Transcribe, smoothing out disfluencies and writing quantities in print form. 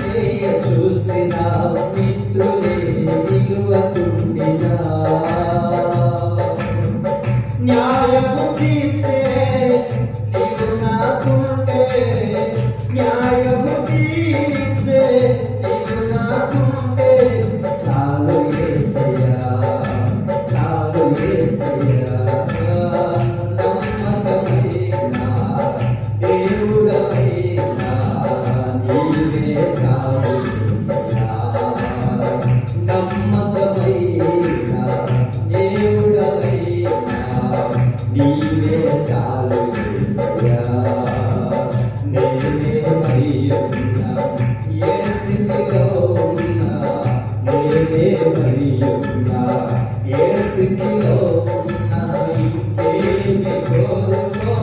చేయ చూసిన మిత్రులే విలువతుండినా న్యాయము తీర్చే నీవు నాకుంటే న్యాయము తీర్చే నీవు నాకుంటే చాలు యేసయ్యా చాలు యేసయ్యా నమ్మకమైన దేవుడవైనా నీవే చాలు యేసయ్యా నమ్మకమైన దేవుడవైనా నీవే చాలు యేసయ్యా